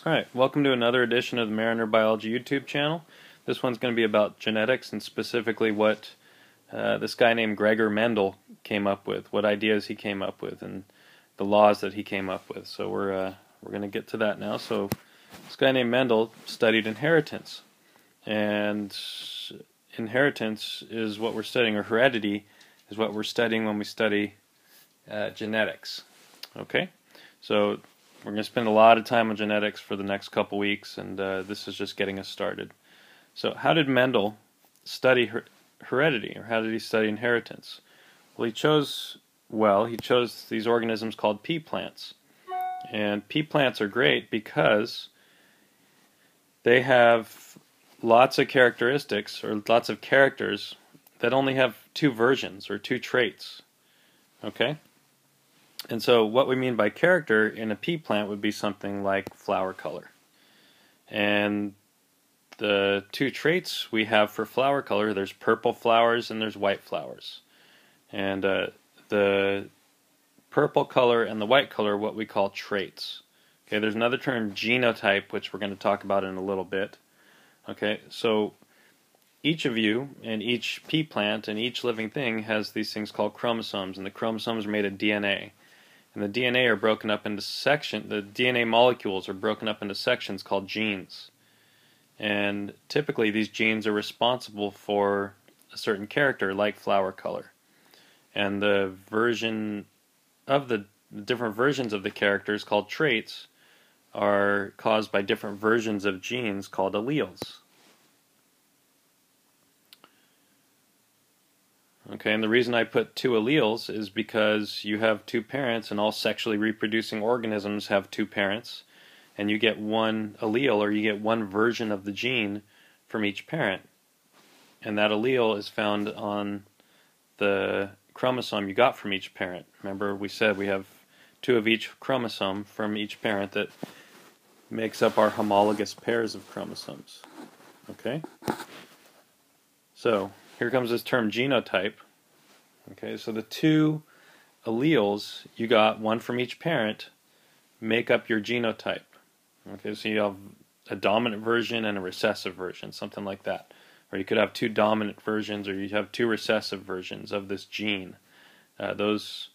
Alright, welcome to another edition of the Mariner Biology YouTube channel. This one's going to be about genetics and specifically what this guy named Gregor Mendel came up with, what ideas he came up with, and the laws that he came up with. So we're going to get to that now. So this guy named Mendel studied inheritance, and inheritance is what we're studying, or heredity is what we're studying when we study genetics. Okay, so we're going to spend a lot of time on genetics for the next couple weeks, and this is just getting us started. So how did Mendel study heredity, or how did he study inheritance? Well, he chose these organisms called pea plants. And pea plants are great because they have lots of characteristics, or lots of characters, that only have two versions, or two traits. Okay? And so what we mean by character in a pea plant would be something like flower color. And the two traits we have for flower color, there's purple flowers and there's white flowers. And the purple color and the white color are what we call traits. Okay, there's another term, genotype, which we're going to talk about in a little bit. Okay, so each of you and each pea plant and each living thing has these things called chromosomes, and the chromosomes are made of DNA. And the DNA are broken up into the DNA molecules are broken up into sections called genes. And typically these genes are responsible for a certain character, like flower color. And the different versions of the characters, called traits, are caused by different versions of genes called alleles. Okay, and the reason I put two alleles is because you have two parents, and all sexually reproducing organisms have two parents, and you get one allele, or you get one version of the gene from each parent. And that allele is found on the chromosome you got from each parent. Remember, we said we have two of each chromosome from each parent that makes up our homologous pairs of chromosomes. Okay? So here comes this term genotype. Okay, so the two alleles you got, one from each parent, make up your genotype. Okay, so you have a dominant version and a recessive version, something like that. Or you could have two dominant versions, or you have two recessive versions of this gene. Those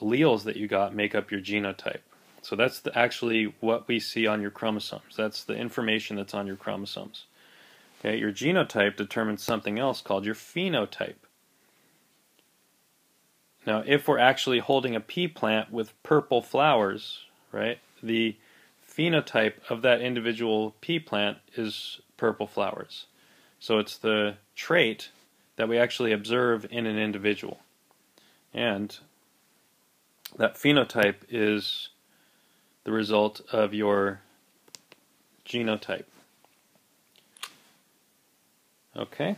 alleles that you got make up your genotype. So that's actually what we see on your chromosomes. That's the information that's on your chromosomes. Okay, your genotype determines something else called your phenotype. Now, if we're actually holding a pea plant with purple flowers, right, the phenotype of that individual pea plant is purple flowers. So it's the trait that we actually observe in an individual. And that phenotype is the result of your genotype. Okay,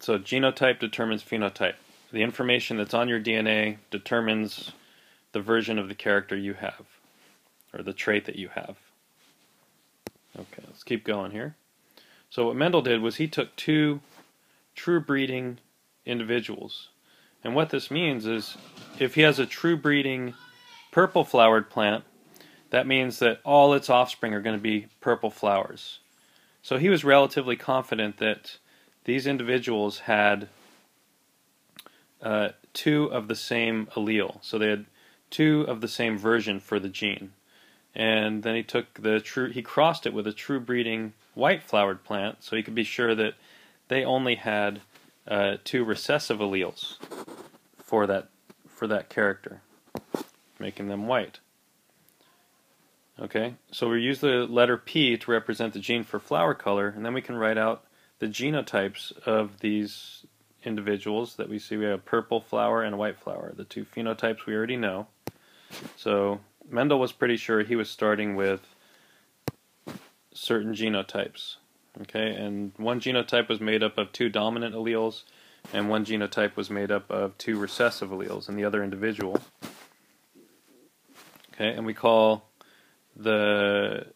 so genotype determines phenotype. The information that's on your DNA determines the version of the character you have, or the trait that you have. Okay, let's keep going here. So what Mendel did was he took two true breeding individuals. And what this means is, if he has a true breeding purple flowered plant, that means that all its offspring are going to be purple flowers. So he was relatively confident that these individuals had two of the same allele. So they had two of the same version for the gene. And then he crossed it with a true breeding white flowered plant, so he could be sure that they only had two recessive alleles for that character, making them white. Okay, so we use the letter P to represent the gene for flower color, and then we can write out the genotypes of these individuals that we see. We have a purple flower and a white flower, the two phenotypes we already know. So Mendel was pretty sure he was starting with certain genotypes. Okay, and one genotype was made up of two dominant alleles, and one genotype was made up of two recessive alleles in the other individual. Okay, and we call the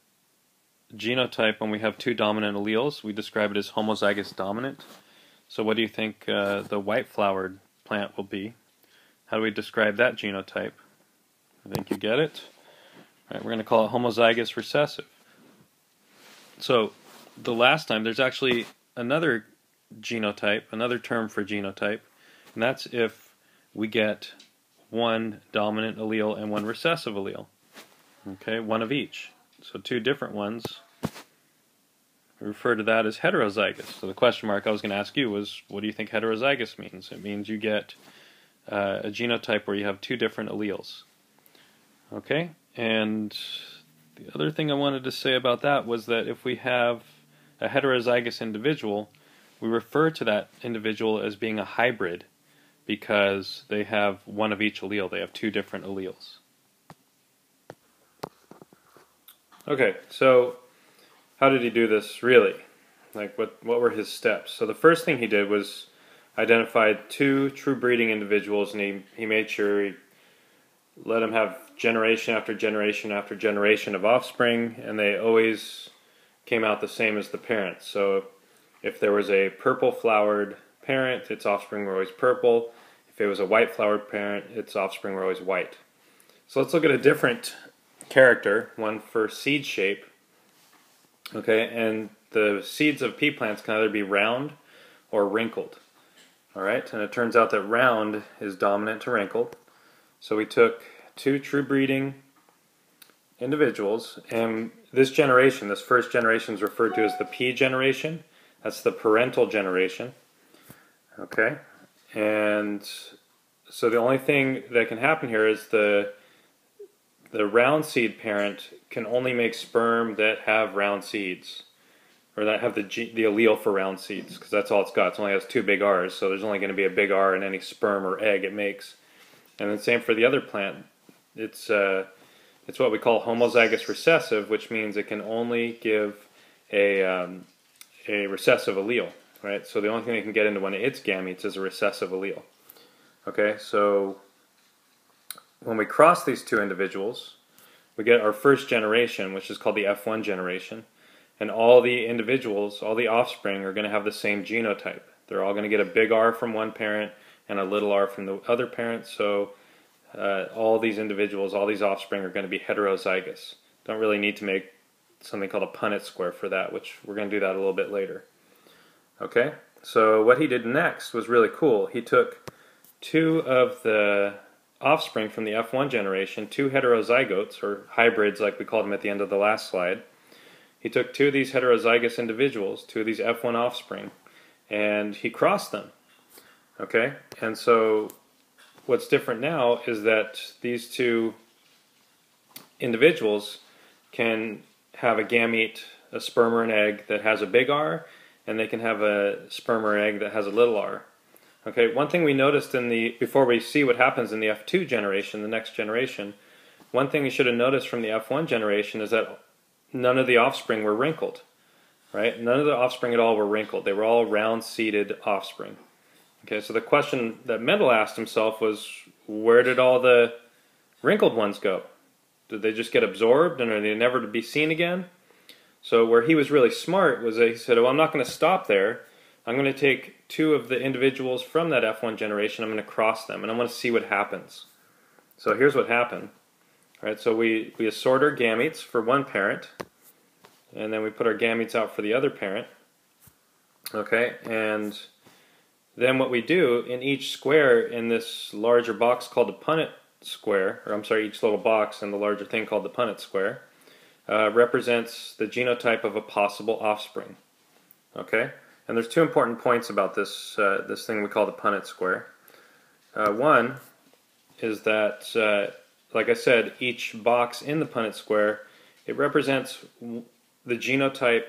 genotype, when we have two dominant alleles, we describe it as homozygous dominant. So what do you think the white flowered plant will be? How do we describe that genotype? I think you get it. All right, we're going to call it homozygous recessive. So the last time, there's actually another genotype, another term for genotype, and that's if we get one dominant allele and one recessive allele. Okay, one of each. So two different ones. We refer to that as heterozygous. So the question mark I was going to ask you was, what do you think heterozygous means? It means you get a genotype where you have two different alleles. Okay, and the other thing I wanted to say about that was that if we have a heterozygous individual, we refer to that individual as being a hybrid because they have one of each allele. They have two different alleles. Okay, so how did he do this really? Like what were his steps? So the first thing he did was identified two true breeding individuals, and he made sure he let them have generation after generation after generation of offspring, and they always came out the same as the parents. So if there was a purple flowered parent, its offspring were always purple. If it was a white flowered parent, its offspring were always white. So let's look at a different character, one for seed shape. Okay, and the seeds of pea plants can either be round or wrinkled. Alright, and it turns out that round is dominant to wrinkled. So we took two true breeding individuals, and this generation, this first generation, is referred to as the pea generation. That's the parental generation. Okay, and so the only thing that can happen here is the round seed parent can only make sperm that have round seeds, or that have the allele for round seeds, because that's all it's got. It only has two big R's, so there's only going to be a big R in any sperm or egg it makes. And then same for the other plant. It's what we call homozygous recessive, which means it can only give a recessive allele, right? So the only thing it can get into one of its gametes is a recessive allele. Okay, so when we cross these two individuals, we get our first generation, which is called the F1 generation, and all the individuals, all the offspring, are going to have the same genotype. They're all going to get a big R from one parent and a little r from the other parent, so all these individuals, all these offspring are going to be heterozygous. Don't really need to make something called a Punnett square for that, which we're going to do that a little bit later. Okay, so what he did next was really cool. He took two of the offspring from the F1 generation, two heterozygotes, or hybrids like we called them at the end of the last slide. He took two of these heterozygous individuals, two of these F1 offspring, and he crossed them. Okay, and so what's different now is that these two individuals can have a gamete, a sperm or an egg that has a big R, and they can have a sperm or egg that has a little r. Okay, one thing we noticed before we see what happens in the F2 generation, the next generation, one thing you should have noticed from the F1 generation is that none of the offspring were wrinkled. Right? None of the offspring at all were wrinkled. They were all round-seeded offspring. Okay, so the question that Mendel asked himself was, where did all the wrinkled ones go? Did they just get absorbed and are they never to be seen again? So where he was really smart was that he said, well, I'm not going to stop there. I'm going to take two of the individuals from that F1 generation, I'm going to cross them, and I want to see what happens. So here's what happened. All right, so we assort our gametes for one parent, and then we put our gametes out for the other parent. Okay, and then what we do in each square in this larger box called the Punnett square, or I'm sorry, each little box in the larger thing called the Punnett square, represents the genotype of a possible offspring. Okay, and there's two important points about this this thing we call the Punnett square. One is that, like I said, each box in the Punnett square, it represents the genotype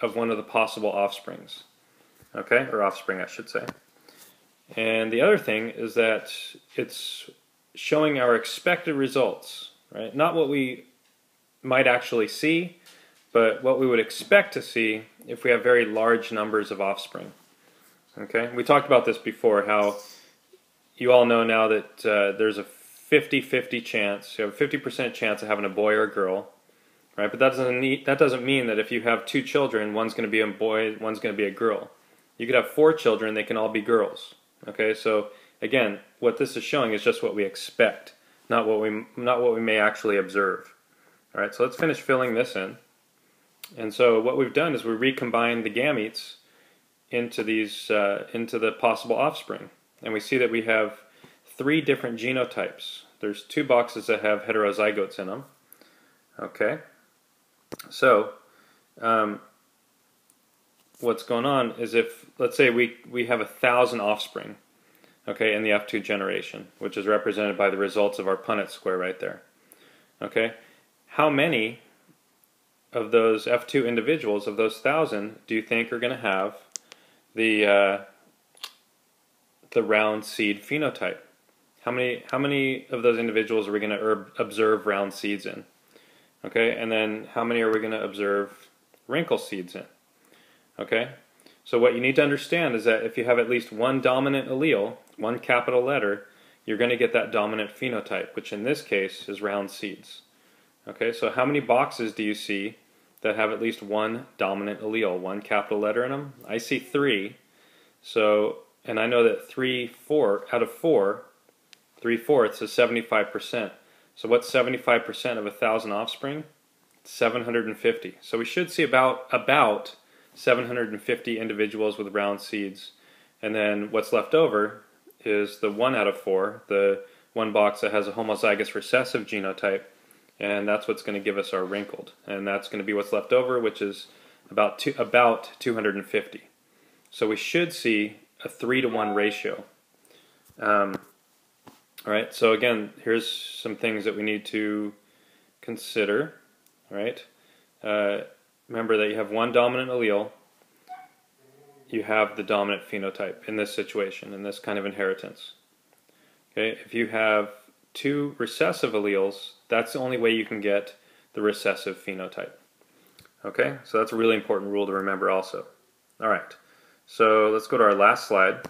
of one of the possible offsprings. Okay, or offspring, I should say. And the other thing is that it's showing our expected results, right? Not what we might actually see, but what we would expect to see if we have very large numbers of offspring. Okay, we talked about this before, how you all know now that there's a 50-50 chance, you have a 50% chance of having a boy or a girl, right? But that doesn't mean that if you have two children, one's going to be a boy, one's going to be a girl. You could have 4 children, they can all be girls. Okay, so again, what this is showing is just what we expect, not what we may actually observe. All right, so let's finish filling this in. And so what we've done is we recombined the gametes into the possible offspring. And we see that we have 3 different genotypes. There's 2 boxes that have heterozygotes in them. Okay, so what's going on is, if, let's say we have 1,000 offspring, okay, in the F2 generation, which is represented by the results of our Punnett square right there. Okay, how many of those F2 individuals, of those 1,000, do you think are going to have the round seed phenotype? How many of those individuals are we going to observe round seeds in? Okay, and then how many are we going to observe wrinkle seeds in? Okay, so what you need to understand is that if you have at least one dominant allele, one capital letter, you're going to get that dominant phenotype, which in this case is round seeds. Okay, so how many boxes do you see that have at least one dominant allele, one capital letter in them? I see 3. So, and I know that 3/4 out of 4, 3/4 is 75%. So what's 75% of 1,000 offspring? 750. So we should see about 750 individuals with round seeds. And then what's left over is the 1 out of 4, the one box that has a homozygous recessive genotype, and that's what's going to give us our wrinkled. And that's going to be what's left over, which is about 250. So we should see a 3-to-1 ratio. All right, so again, here's some things that we need to consider. All right, remember that you have one dominant allele, you have the dominant phenotype in this situation, in this kind of inheritance. Okay, if you have 2 recessive alleles, that's the only way you can get the recessive phenotype. Okay, so that's a really important rule to remember also. All right, so let's go to our last slide.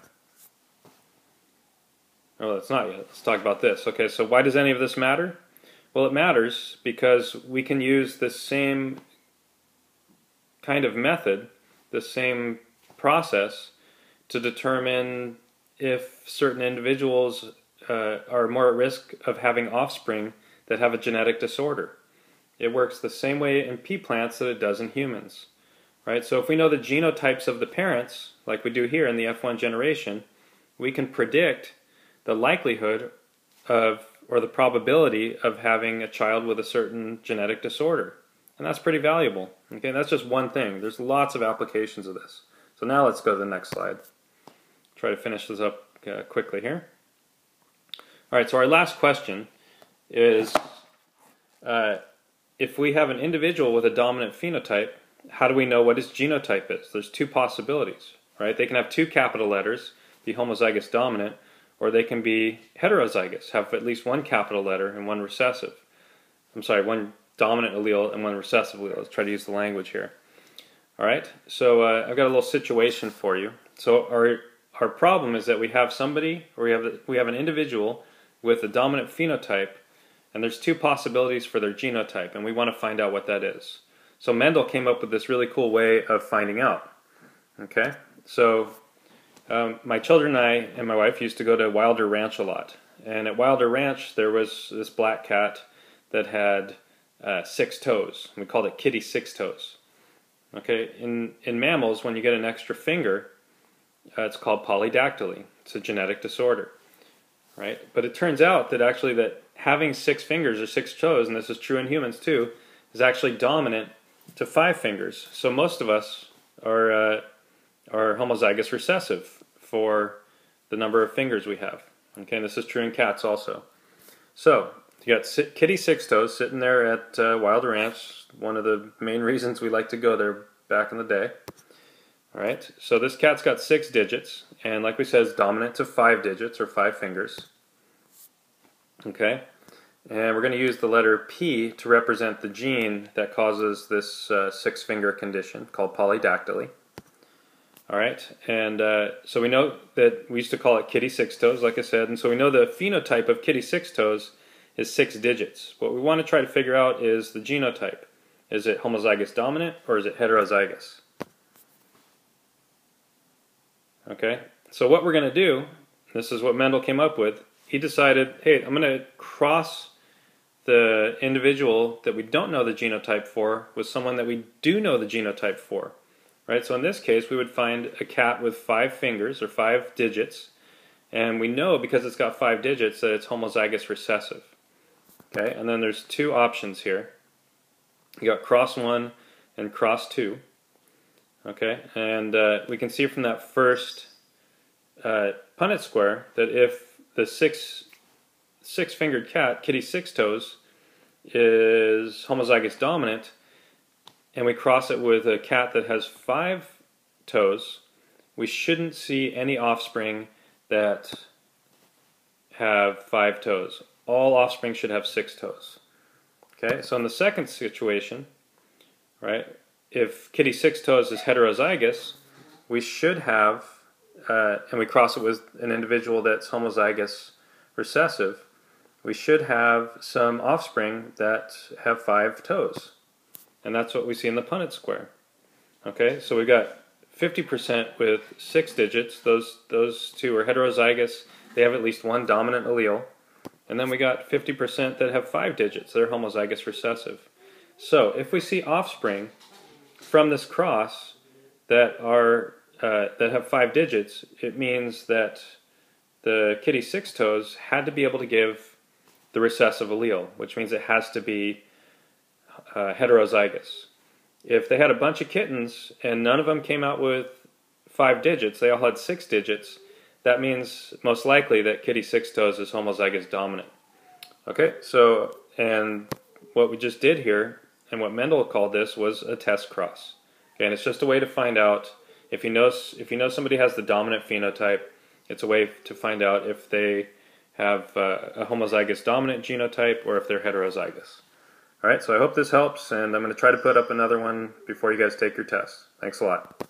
Oh, that's not yet. Let's talk about this. Okay, so why does any of this matter? Well, it matters because we can use the same kind of method, the same process, to determine if certain individuals are more at risk of having offspring that have a genetic disorder. It works the same way in pea plants that it does in humans. Right? So if we know the genotypes of the parents, like we do here in the F1 generation, we can predict the likelihood of, or the probability of, having a child with a certain genetic disorder. And that's pretty valuable. Okay, that's just one thing. There's lots of applications of this. So now let's go to the next slide. Try to finish this up quickly here. All right, so our last question is, if we have an individual with a dominant phenotype, how do we know what his genotype is? There's 2 possibilities, right? They can have 2 capital letters, be homozygous dominant, or they can be heterozygous, have at least 1 capital letter and 1 recessive. I'm sorry, 1 dominant allele and 1 recessive allele. Let's try to use the language here. All right, so I've got a little situation for you. So our problem is that we have somebody, or we have an individual with a dominant phenotype, and there's 2 possibilities for their genotype, and we want to find out what that is. So Mendel came up with this really cool way of finding out. Okay, so my children and I and my wife used to go to Wilder Ranch a lot. And at Wilder Ranch there was this black cat that had 6 toes. We called it Kitty Six Toes. Okay, in mammals, when you get an extra finger, it's called polydactyly. It's a genetic disorder. Right? But it turns out that actually that having 6 fingers or 6 toes, and this is true in humans too, is actually dominant to 5 fingers. So most of us are homozygous recessive for the number of fingers we have. Okay, and this is true in cats also. So you got Kitty Six Toes sitting there at Wilder Ranch. One of the main reasons we like to go there back in the day. All right, so this cat's got 6 digits, and like we said, it's dominant to 5 digits or 5 fingers. Okay, and we're going to use the letter P to represent the gene that causes this 6-finger condition called polydactyly. All right, and so we know that we used to call it Kitty Six Toes, like I said, and so we know the phenotype of Kitty Six Toes is 6 digits. What we want to try to figure out is the genotype. Is it homozygous dominant or is it heterozygous? Okay, so what we're going to do, this is what Mendel came up with. He decided, hey, I'm going to cross the individual that we don't know the genotype for was someone that we do know the genotype for. Right? So in this case, we would find a cat with 5 fingers, or 5 digits, and we know because it's got 5 digits that it's homozygous recessive. Okay, and then there's 2 options here. You got cross 1 and cross 2. Okay, and we can see from that first Punnett square that if the six-fingered cat, kitty six toes, is homozygous dominant, and we cross it with a cat that has 5 toes, we shouldn't see any offspring that have 5 toes. All offspring should have 6 toes. Okay, so in the second situation, right, if kitty six toes is heterozygous, we should have, and we cross it with an individual that's homozygous recessive, we should have some offspring that have 5 toes. And that's what we see in the Punnett square. Okay, so we've got 50% with 6 digits. Those 2 are heterozygous. They have at least one dominant allele. And then we got 50% that have 5 digits. They're homozygous recessive. So if we see offspring from this cross that are that have 5 digits, it means that the kitty six toes had to be able to give the recessive allele, which means it has to be heterozygous. If they had a bunch of kittens and none of them came out with 5 digits, they all had 6 digits, that means most likely that kitty six toes is homozygous dominant. Okay, so, and what we just did here, and what Mendel called this, was a test cross. Okay, and it's just a way to find out if you know somebody has the dominant phenotype. It's a way to find out if they have a homozygous dominant genotype or if they're heterozygous. Alright, so I hope this helps, and I'm going to try to put up another one before you guys take your test. Thanks a lot.